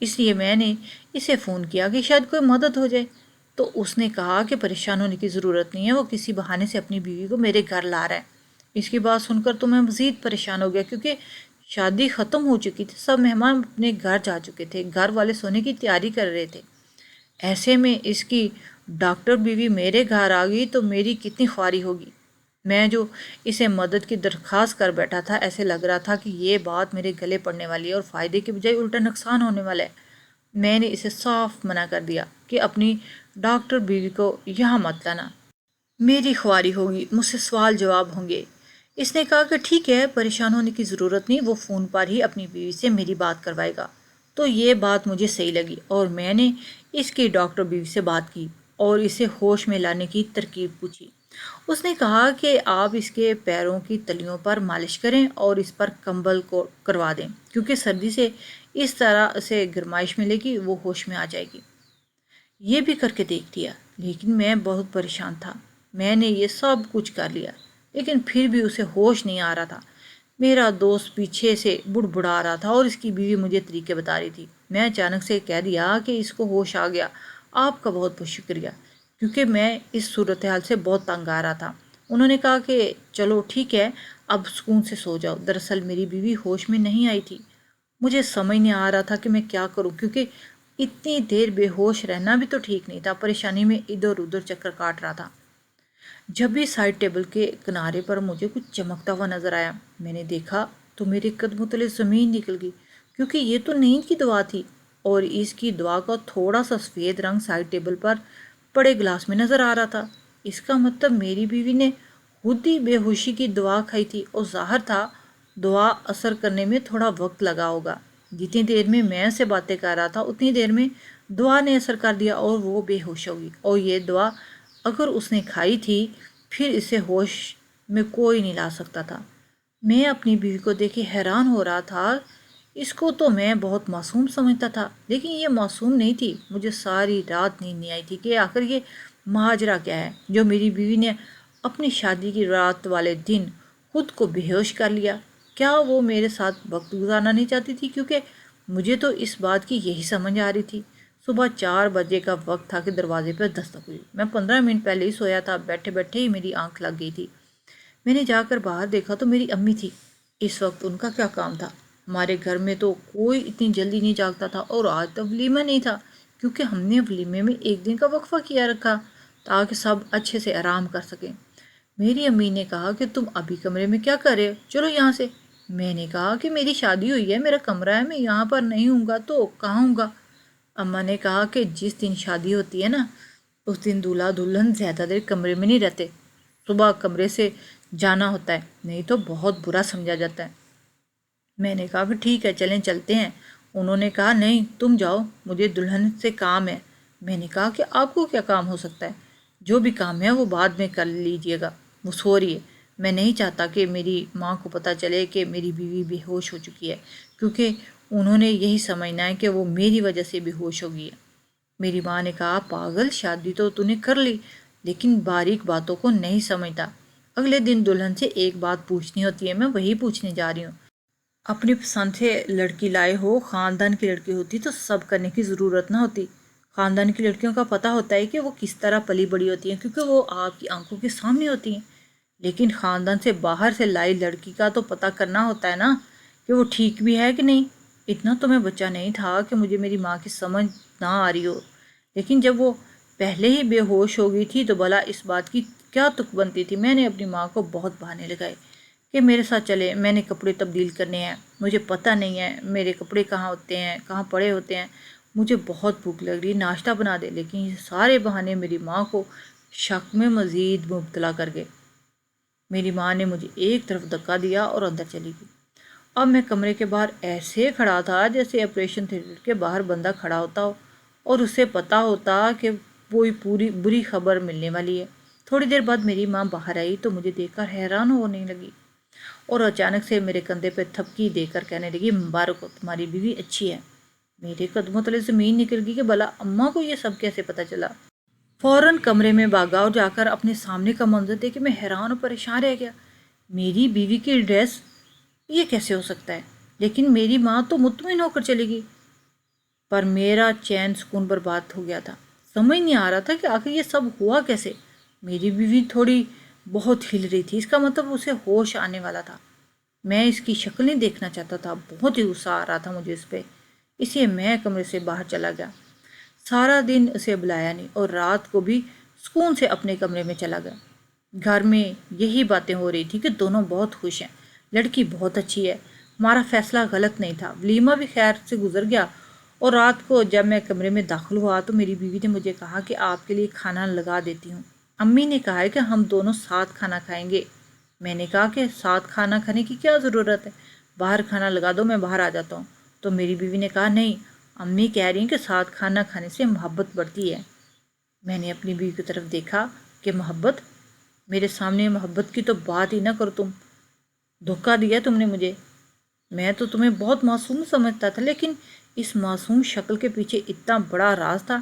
اس لیے میں نے اسے فون کیا کہ شاید کوئی مدد ہو جائے۔ تو اس نے کہا کہ پریشان ہونے کی ضرورت نہیں ہے، وہ کسی بہانے سے اپنی بیوی کو میرے گھر لا رہا ہے۔ اس کی بات سن کر تو میں مزید پریشان ہو گیا، کیونکہ شادی ختم ہو چکی تھی، سب مہمان اپنے گھر جا چکے تھے، گھر والے سونے کی تیاری کر رہے تھے۔ ایسے میں اس کی ڈاکٹر بیوی میرے گھر آ گئی تو میری کتنی خواری ہوگی۔ میں جو اسے مدد کی درخواست کر بیٹھا تھا، ایسے لگ رہا تھا کہ یہ بات میرے گلے پڑنے والی ہے اور فائدے کے بجائے الٹا نقصان ہونے والا ہے۔ میں نے اسے صاف منع کر دیا کہ اپنی ڈاکٹر بیوی کو یہاں مت لانا، میری خواری ہوگی، مجھ سے سوال جواب ہوں گے۔ اس نے کہا کہ ٹھیک ہے، پریشان ہونے کی ضرورت نہیں، وہ فون پر ہی اپنی بیوی سے میری بات کروائے گا۔ تو یہ بات مجھے صحیح لگی اور میں نے اس کی ڈاکٹر بیوی سے بات کی اور اسے ہوش میں لانے کی ترکیب پوچھی۔ اس نے کہا کہ آپ اس کے پیروں کی تلیوں پر مالش کریں اور اس پر کمبل کو کروا دیں، کیونکہ سردی سے اس طرح اسے گرمائش ملے گی، وہ ہوش میں آ جائے گی۔ یہ بھی کر کے دیکھ لیا، لیکن میں بہت پریشان تھا۔ میں نے یہ سب کچھ کر لیا، لیکن پھر بھی اسے ہوش نہیں آ رہا تھا۔ میرا دوست پیچھے سے بڑبڑا رہا تھا اور اس کی بیوی مجھے طریقے بتا رہی تھی۔ میں اچانک سے کہہ دیا کہ اس کو ہوش آ گیا، آپ کا بہت بہت شکریہ، کیونکہ میں اس صورتحال سے بہت تنگ آ رہا تھا۔ انہوں نے کہا کہ چلو ٹھیک ہے، اب سکون سے سو جاؤ۔ دراصل میری بیوی ہوش میں نہیں آئی تھی۔ مجھے سمجھ نہیں آ رہا تھا کہ میں کیا کروں، کیونکہ اتنی دیر بے ہوش رہنا بھی تو ٹھیک نہیں تھا۔ پریشانی میں ادھر ادھر چکر کاٹ رہا تھا۔ جب بھی سائڈ ٹیبل کے کنارے پر مجھے کچھ چمکتا ہوا نظر آیا، میں نے دیکھا تو میرے قدموں تلے زمین نکل گئی، کیونکہ یہ تو نیند کی دوا تھی اور اس کی دوا کا تھوڑا سا سفید رنگ سائڈ ٹیبل پر پڑے گلاس میں نظر آ رہا تھا۔ اس کا مطلب میری بیوی نے خود ہی بے ہوشی کی دوا کھائی تھی اور ظاہر تھا دوا اثر کرنے میں تھوڑا وقت لگا ہوگا۔ جتنی دیر میں میں سے باتیں کر رہا تھا اتنی دیر میں دوا نے اثر کر دیا اور وہ بے ہوش ہو گئی، اور یہ دوا اگر اس نے کھائی تھی پھر اسے ہوش میں کوئی نہیں لا سکتا تھا۔ میں اپنی بیوی کو دیکھے حیران ہو رہا تھا۔ اس کو تو میں بہت معصوم سمجھتا تھا، لیکن یہ معصوم نہیں تھی۔ مجھے ساری رات نیند نہیں آئی تھی کہ آخر یہ ماجرا کیا ہے جو میری بیوی نے اپنی شادی کی رات والے دن خود کو بے ہوش کر لیا۔ کیا وہ میرے ساتھ وقت گزارنا نہیں چاہتی تھی؟ کیونکہ مجھے تو اس بات کی یہی سمجھ آ رہی تھی۔ صبح 4 بجے کا وقت تھا کہ دروازے پر دستک ہوئی۔ میں 15 منٹ پہلے ہی سویا تھا، بیٹھے بیٹھے ہی میری آنکھ لگ گئی تھی۔ میں نے جا کر باہر دیکھا تو میری امی تھی۔ اس وقت ان کا کیا کام تھا؟ ہمارے گھر میں تو کوئی اتنی جلدی نہیں جاگتا تھا، اور آج تو ولیمہ نہیں تھا، کیونکہ ہم نے ولیمے میں ایک دن کا وقفہ کیا رکھا تاکہ سب اچھے سے آرام کر سکیں۔ میری امی نے کہا کہ تم ابھی کمرے میں کیا کر رہے ہو؟ چلو یہاں سے۔ میں نے کہا کہ میری شادی ہوئی ہے، میرا کمرہ ہے، میں یہاں پر نہیں ہوں گا تو کہاں ہوں گا؟ اماں نے کہا کہ جس دن شادی ہوتی ہے نا، اس دن دولہا دلہن زیادہ دیر کمرے میں نہیں رہتے، صبح کمرے سے جانا ہوتا ہے، نہیں تو بہت برا سمجھا جاتا ہے۔ میں نے کہا کہ ٹھیک ہے، چلیں چلتے ہیں۔ انہوں نے کہا نہیں، تم جاؤ، مجھے دلہن سے کام ہے۔ میں نے کہا کہ آپ کو کیا کام ہو سکتا ہے؟ جو بھی کام ہے وہ بعد میں کر لیجئے گا، وہ سو رہی ہے۔ میں نہیں چاہتا کہ میری ماں کو پتہ چلے کہ میری بیوی بے ہوش ہو چکی ہے، کیونکہ انہوں نے یہی سمجھنا ہے کہ وہ میری وجہ سے بے ہوش ہو گئی ہے۔ میری ماں نے کہا پاگل، شادی تو نے کر لی، لیکن باریک باتوں کو نہیں سمجھتا۔ اگلے دن دلہن سے ایک بات پوچھنی ہوتی ہے، میں وہی پوچھنے جا رہی ہوں۔ اپنی پسند سے لڑکی لائے ہو، خاندان کی لڑکی ہوتی تو سب کرنے کی ضرورت نہ ہوتی۔ خاندان کی لڑکیوں کا پتہ ہوتا ہے کہ وہ کس طرح پلی بڑی ہوتی ہیں، کیونکہ وہ آپ کی آنکھوں کے سامنے ہوتی ہیں۔ لیکن خاندان سے باہر سے لائی لڑکی کا تو پتہ کرنا ہوتا ہے نا کہ وہ ٹھیک بھی ہے کہ نہیں۔ اتنا تو میں بچہ نہیں تھا کہ مجھے میری ماں کی سمجھ نہ آ رہی ہو، لیکن جب وہ پہلے ہی بے ہوش ہو گئی تھی تو بھلا اس بات کی کیا تک بنتی تھی؟ میں نے اپنی ماں کو بہت بہانے لگائے کہ میرے ساتھ چلے، میں نے کپڑے تبدیل کرنے ہیں، مجھے پتہ نہیں ہے میرے کپڑے کہاں ہوتے ہیں، کہاں پڑے ہوتے ہیں، مجھے بہت بھوک لگ رہی، ناشتہ بنا دے۔ لیکن یہ سارے بہانے میری ماں کو شک میں مزید مبتلا کر گئے۔ میری ماں نے مجھے ایک طرف دھکا دیا اور اندر چلی گئی۔ اب میں کمرے کے باہر ایسے کھڑا تھا جیسے آپریشن تھیٹر کے باہر بندہ کھڑا ہوتا ہو اور اسے پتہ ہوتا کہ کوئی پوری بری خبر ملنے والی ہے۔ تھوڑی دیر بعد میری ماں باہر آئی تو مجھے دیکھ کر حیران ہونے لگی اور اچانک سے میرے کندھے پہ تھپکی دے کر کہنے لگی مبارک ہو، تمہاری بیوی اچھی ہے۔ میرے قدموں تلے زمین نکل گئی کہ بھلا اماں کو یہ سب کیسے پتہ چلا۔ فوراً کمرے میں بھاگا اور جا کر اپنے سامنے کا منظر دیکھ کے میں حیران اور پریشان رہ گیا۔ میری بیوی کی ڈریس، یہ کیسے ہو سکتا ہے؟ لیکن میری ماں تو مطمئن ہو کر چلی گئی۔ پر میرا چین سکون برباد ہو گیا تھا۔ سمجھ نہیں آ رہا تھا کہ آخر یہ سب ہوا کیسے۔ میری بیوی تھوڑی بہت ہل رہی تھی، اس کا مطلب اسے ہوش آنے والا تھا۔ میں اس کی شکل نہیں دیکھنا چاہتا تھا، بہت ہی غصہ آ رہا تھا مجھے اس پہ، اس لیے میں کمرے سے باہر چلا گیا۔ سارا دن اسے بلایا نہیں اور رات کو بھی سکون سے اپنے کمرے میں چلا گیا۔ گھر میں یہی باتیں ہو رہی تھی کہ دونوں بہت خوش ہیں، لڑکی بہت اچھی ہے، ہمارا فیصلہ غلط نہیں تھا۔ ولیمہ بھی خیر سے گزر گیا اور رات کو جب میں کمرے میں داخل ہوا تو میری بیوی نے مجھے کہا کہ آپ کے لیے کھانا لگا دیتی ہوں، امی نے کہا ہے کہ ہم دونوں ساتھ کھانا کھائیں گے۔ میں نے کہا کہ ساتھ کھانا کھانے کی کیا ضرورت ہے، باہر کھانا لگا دو، میں باہر آ جاتا ہوں۔ تو میری بیوی نے کہا نہیں، امی کہہ رہی ہیں کہ ساتھ کھانا کھانے سے محبت بڑھتی ہے۔ میں نے اپنی بیوی کی طرف دیکھا کہ محبت، میرے سامنے محبت کی تو بات ہی نہ کرو، تم دھوکہ دیا تم نے مجھے۔ میں تو تمہیں بہت معصوم سمجھتا تھا، لیکن اس معصوم شکل کے پیچھے اتنا بڑا راز تھا،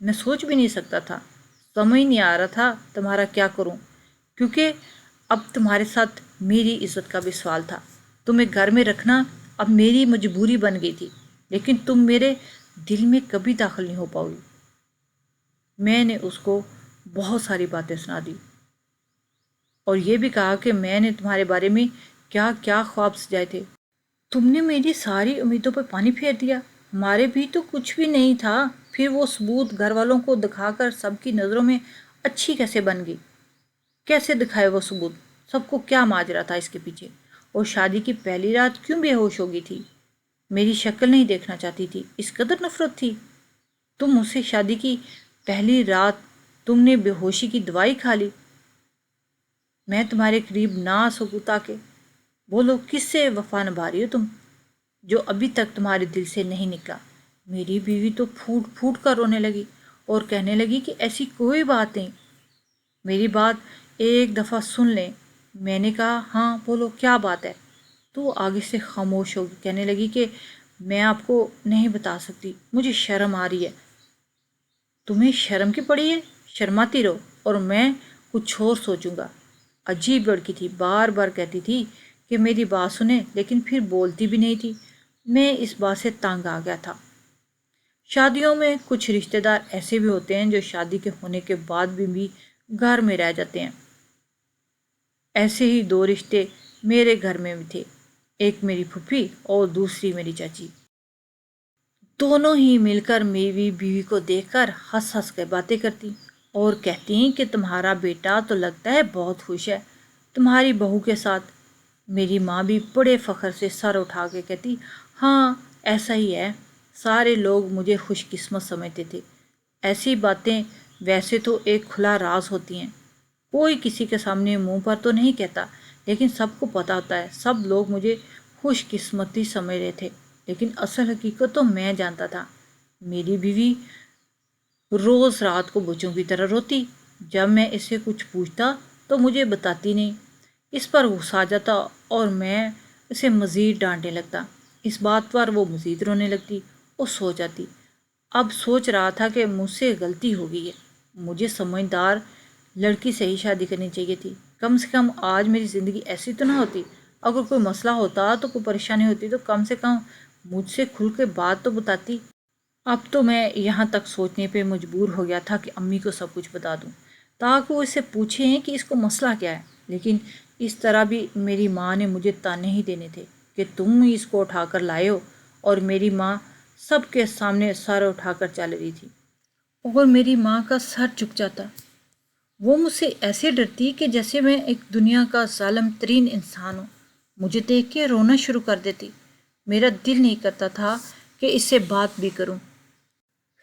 میں سوچ بھی نہیں سکتا تھا۔ سمجھ نہیں آ رہا تھا تمہارا کیا کروں، کیونکہ اب تمہارے ساتھ میری عزت کا بھی سوال تھا۔ تمہیں گھر میں رکھنا اب میری مجبوری بن گئی تھی، لیکن تم میرے دل میں کبھی داخل نہیں ہو پاؤ گی۔ میں نے اس کو بہت ساری باتیں سنا دی اور یہ بھی کہا کہ میں نے تمہارے بارے میں کیا کیا خواب سجائے تھے۔ تم نے میری ساری امیدوں پہ پانی پھیر دیا، ہمارے بھی تو کچھ بھی نہیں تھا۔ پھر وہ ثبوت گھر والوں کو دکھا کر سب کی نظروں میں اچھی کیسے بن گئی؟ کیسے دکھائے وہ ثبوت؟ سب کو کیا ماجرا تھا اس کے پیچھے؟ اور شادی کی پہلی رات کیوں بے ہوش ہو گئی تھی؟ میری شکل نہیں دیکھنا چاہتی تھی، اس قدر نفرت تھی؟ تم مجھ سے شادی کی پہلی رات تم نے بے ہوشی کی دوائی کھا لی، میں تمہارے قریب نہ آ سکوں تاکہ بولو کس سے وفا نبھا رہی ہو تم، جو ابھی تک تمہارے دل سے نہیں نکلا۔ میری بیوی تو پھوٹ پھوٹ کر رونے لگی اور کہنے لگی کہ ایسی کوئی بات نہیں، میری بات ایک دفعہ سن لیں۔ میں نے کہا ہاں بولو کیا بات ہے؟ تو آگے سے خاموش ہوگی، کہنے لگی کہ میں آپ کو نہیں بتا سکتی، مجھے شرم آ رہی ہے۔ تمہیں شرم کی پڑی ہے؟ شرماتی رہو اور میں کچھ اور سوچوں گا۔ عجیب لڑکی تھی، بار بار کہتی تھی کہ میری بات سنیں لیکن پھر بولتی بھی نہیں تھی۔ میں اس بات سے تنگ آ گیا تھا۔ شادیوں میں کچھ رشتہ دار ایسے بھی ہوتے ہیں جو شادی کے ہونے کے بعد بھی گھر میں رہ جاتے ہیں۔ ایسے ہی دو رشتے میرے گھر میں بھی تھے، ایک میری پھوپھی اور دوسری میری چاچی۔ دونوں ہی مل کر میری بیوی کو دیکھ کر ہنس ہنس کے باتیں کرتی اور کہتی کہ تمہارا بیٹا تو لگتا ہے بہت خوش ہے تمہاری بہو کے ساتھ۔ میری ماں بھی بڑے فخر سے سر اٹھا کے کہتی ہاں ایسا ہی ہے، سارے لوگ مجھے خوش قسمت سمجھتے تھے۔ ایسی باتیں ویسے تو ایک کھلا راز ہوتی ہیں، کوئی کسی کے سامنے منہ پر تو نہیں کہتا، لیکن سب کو پتہ ہوتا ہے۔ سب لوگ مجھے خوش قسمتی سمجھ رہے تھے، لیکن اصل حقیقت تو میں جانتا تھا۔ میری بیوی روز رات کو بچوں کی طرح روتی، جب میں اسے کچھ پوچھتا تو مجھے بتاتی نہیں۔ اس پر غصہ آ جاتا اور میں اسے مزید ڈانٹنے لگتا۔ اس بات پر وہ مزید رونے لگتی اور سو جاتی۔ اب سوچ رہا تھا کہ مجھ سے غلطی ہو گئی ہے، مجھے سمجھدار لڑکی سے ہی شادی کرنی چاہیے تھی۔ کم سے کم آج میری زندگی ایسی تو نہ ہوتی، اگر کوئی مسئلہ ہوتا تو کوئی پریشانی ہوتی تو کم سے کم مجھ سے کھل کے بات تو بتاتی۔ اب تو میں یہاں تک سوچنے پہ مجبور ہو گیا تھا کہ امی کو سب کچھ بتا دوں تاکہ وہ اس سے پوچھیں کہ اس کو مسئلہ کیا ہے، لیکن اس طرح بھی میری ماں نے مجھے تانے ہی دینے تھے کہ تم اس کو اٹھا کر لائے ہو، اور میری ماں سب کے سامنے سر اٹھا کر چل رہی تھی اور میری ماں کا سر جھک جاتا۔ وہ مجھ سے ایسے ڈرتی کہ جیسے میں ایک دنیا کا ظالم ترین انسان ہوں۔ مجھے دیکھ کے رونا شروع کر دیتی، میرا دل نہیں کرتا تھا کہ اس سے بات بھی کروں۔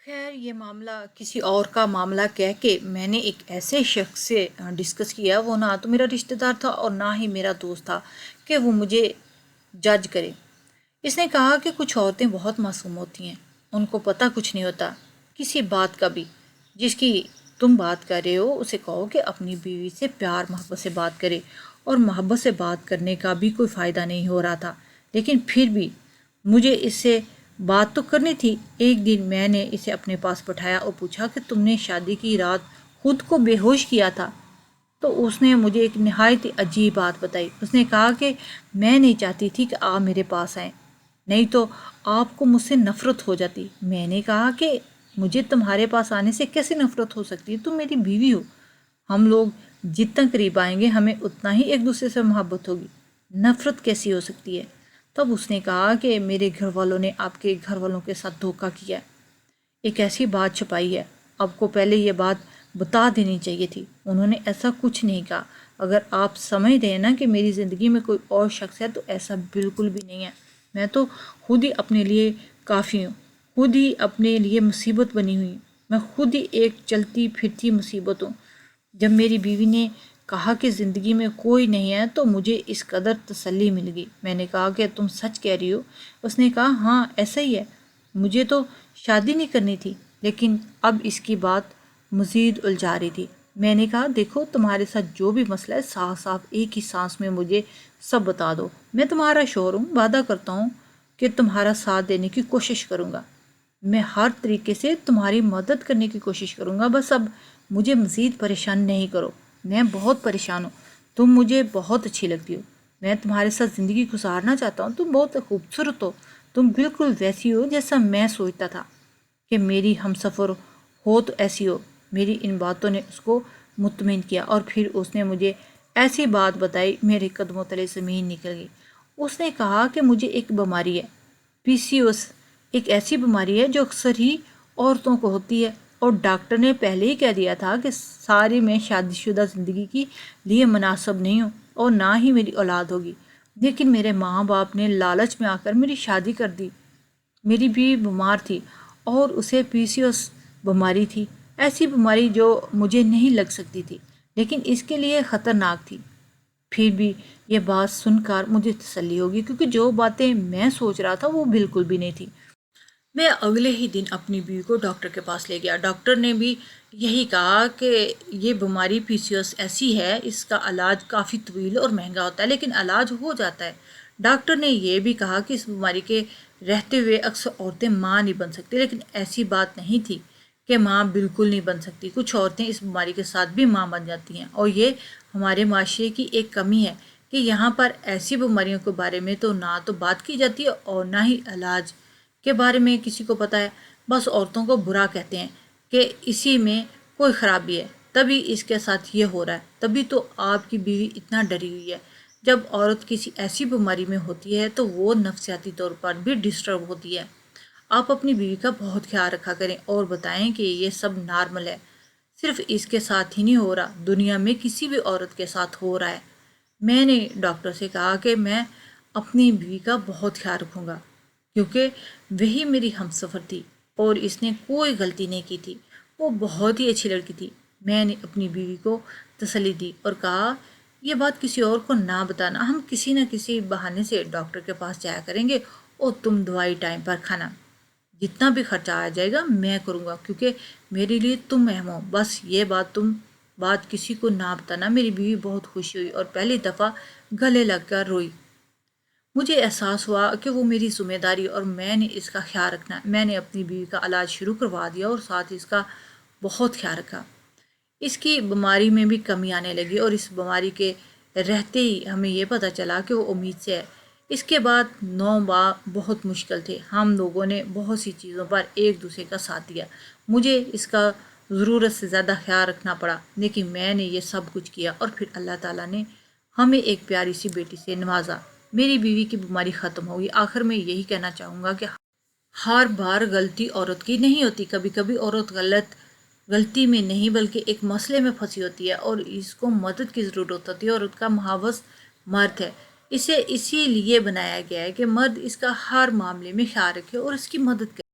خیر یہ معاملہ کسی اور کا معاملہ کہہ کے میں نے ایک ایسے شخص سے ڈسکس کیا، وہ نہ تو میرا رشتہ دار تھا اور نہ ہی میرا دوست تھا کہ وہ مجھے جج کرے۔ اس نے کہا کہ کچھ عورتیں بہت معصوم ہوتی ہیں، ان کو پتہ کچھ نہیں ہوتا کسی بات کا بھی۔ جس کی تم بات کر رہے ہو اسے کہو کہ اپنی بیوی سے پیار محبت سے بات کرے، اور محبت سے بات کرنے کا بھی کوئی فائدہ نہیں ہو رہا تھا، لیکن پھر بھی مجھے اس سے بات تو کرنی تھی۔ ایک دن میں نے اسے اپنے پاس بٹھایا اور پوچھا کہ تم نے شادی کی رات خود کو بے ہوش کیا تھا؟ تو اس نے مجھے ایک نہایت عجیب بات بتائی۔ اس نے کہا کہ میں نہیں چاہتی تھی کہ آپ میرے پاس آئیں، نہیں تو آپ کو مجھ سے نفرت ہو جاتی۔ میں نے کہا کہ مجھے تمہارے پاس آنے سے کیسے نفرت ہو سکتی ہے؟ تم میری بیوی ہو، ہم لوگ جتنا قریب آئیں گے ہمیں اتنا ہی ایک دوسرے سے محبت ہوگی، نفرت کیسی ہو سکتی ہے؟ تب اس نے کہا کہ میرے گھر والوں نے آپ کے گھر والوں کے ساتھ دھوکہ کیا ہے، ایک ایسی بات چھپائی ہے، آپ کو پہلے یہ بات بتا دینی چاہیے تھی۔ انہوں نے ایسا کچھ نہیں کہا۔ اگر آپ سمجھ رہے ہیں نا کہ میری زندگی میں کوئی اور شخص ہے تو ایسا بالکل بھی نہیں ہے، میں تو خود ہی اپنے لیے کافی ہوں، خود ہی اپنے لیے مصیبت بنی ہوئی ہوں، میں خود ہی ایک چلتی پھرتی مصیبت ہوں۔ جب میری بیوی نے کہا کہ زندگی میں کوئی نہیں ہے تو مجھے اس قدر تسلی مل گئی۔ میں نے کہا کہ تم سچ کہہ رہی ہو؟ اس نے کہا ہاں ایسا ہی ہے، مجھے تو شادی نہیں کرنی تھی، لیکن اب اس کی بات مزید الجھا رہی تھی۔ میں نے کہا دیکھو تمہارے ساتھ جو بھی مسئلہ ہے صاف صاف ایک ہی سانس میں مجھے سب بتا دو، میں تمہارا شوہر ہوں، وعدہ کرتا ہوں کہ تمہارا ساتھ دینے کی کوشش کروں گا، میں ہر طریقے سے تمہاری مدد کرنے کی کوشش کروں گا، بس اب مجھے مزید پریشان نہیں کرو، میں بہت پریشان ہوں، تم مجھے بہت اچھی لگتی ہو، میں تمہارے ساتھ زندگی گزارنا چاہتا ہوں، تم بہت خوبصورت ہو، تم بالکل ویسی ہو جیسا میں سوچتا تھا کہ میری ہم سفر ہو تو ایسی ہو۔ میری ان باتوں نے اس کو مطمئن کیا اور پھر اس نے مجھے ایسی بات بتائی میرے قدموں تلے زمین نکل گئی۔ اس نے کہا کہ مجھے ایک بیماری ہے، پی سی اوس، ایک ایسی بیماری ہے جو اکثر ہی عورتوں کو ہوتی ہے، اور ڈاکٹر نے پہلے ہی کہہ دیا تھا کہ ساری میں شادی شدہ زندگی کے لیے مناسب نہیں ہوں اور نہ ہی میری اولاد ہوگی، لیکن میرے ماں باپ نے لالچ میں آ کر میری شادی کر دی۔ میری بیوی بیمار تھی اور اسے پی سی اوس بیماری تھی، ایسی بیماری جو مجھے نہیں لگ سکتی تھی لیکن اس کے لیے خطرناک تھی۔ پھر بھی یہ بات سن کر مجھے تسلی ہوگی کیونکہ جو باتیں میں سوچ رہا تھا وہ بالکل بھی نہیں تھی۔ میں اگلے ہی دن اپنی بیوی کو ڈاکٹر کے پاس لے گیا۔ ڈاکٹر نے بھی یہی کہا کہ یہ بیماری پی سی اوس ایسی ہے، اس کا علاج کافی طویل اور مہنگا ہوتا ہے لیکن علاج ہو جاتا ہے۔ ڈاکٹر نے یہ بھی کہا کہ اس بیماری کے رہتے ہوئے اکثر عورتیں ماں نہیں بن سکتی، لیکن ایسی بات نہیں تھی کہ ماں بالکل نہیں بن سکتی، کچھ عورتیں اس بیماری کے ساتھ بھی ماں بن جاتی ہیں، اور یہ ہمارے معاشرے کی ایک کمی ہے کہ یہاں پر ایسی بیماریوں کے بارے میں تو نہ تو بات کی جاتی ہے اور نہ ہی علاج کے بارے میں کسی کو پتہ ہے، بس عورتوں کو برا کہتے ہیں کہ اسی میں کوئی خرابی ہے، تبھی اس کے ساتھ یہ ہو رہا ہے، تبھی تو آپ کی بیوی اتنا ڈری ہوئی ہے۔ جب عورت کسی ایسی بیماری میں ہوتی ہے تو وہ نفسیاتی طور پر بھی ڈسٹرب ہوتی ہے۔ آپ اپنی بیوی کا بہت خیال رکھا کریں اور بتائیں کہ یہ سب نارمل ہے، صرف اس کے ساتھ ہی نہیں ہو رہا، دنیا میں کسی بھی عورت کے ساتھ ہو رہا ہے۔ میں نے ڈاکٹر سے کہا کہ میں اپنی بیوی کا بہت خیال رکھوں گا کیونکہ وہی میری ہمسفر تھی اور اس نے کوئی غلطی نہیں کی تھی، وہ بہت ہی اچھی لڑکی تھی۔ میں نے اپنی بیوی کو تسلی دی اور کہا یہ بات کسی اور کو نہ بتانا، ہم کسی نہ کسی بہانے سے ڈاکٹر کے پاس جایا کریں گے اور تم دوائی ٹائم پر کھانا، جتنا بھی خرچہ آ جائے گا میں کروں گا کیونکہ میرے لیے تم اہم ہو، بس یہ بات کسی کو نہ بتانا۔ میری بیوی بہت خوشی ہوئی اور پہلی دفعہ گلے لگ کر روئی۔ مجھے احساس ہوا کہ وہ میری ذمہ داری اور میں نے اس کا خیال رکھنا ہے۔ میں نے اپنی بیوی کا علاج شروع کروا دیا اور ساتھ اس کا بہت خیال رکھا۔ اس کی بیماری میں بھی کمی آنے لگی اور اس بیماری کے رہتے ہی ہمیں یہ پتہ چلا کہ وہ امید سے ہے۔ اس کے بعد 9 ماہ بہت مشکل تھے، ہم لوگوں نے بہت سی چیزوں پر ایک دوسرے کا ساتھ دیا، مجھے اس کا ضرورت سے زیادہ خیال رکھنا پڑا لیکن میں نے یہ سب کچھ کیا اور پھر اللہ تعالیٰ نے ہمیں ایک پیاری سی بیٹی سے نوازا، میری بیوی کی بیماری ختم ہوگی۔ آخر میں یہی کہنا چاہوں گا کہ ہر بار غلطی عورت کی نہیں ہوتی، کبھی کبھی عورت غلطی میں نہیں بلکہ ایک مسئلے میں پھنسی ہوتی ہے اور اس کو مدد کی ضرورت ہوتی ہے، اور عورت کا محافظ مرد ہے، اسے اسی لیے بنایا گیا ہے کہ مرد اس کا ہر معاملے میں خیال رکھے اور اس کی مدد کرے۔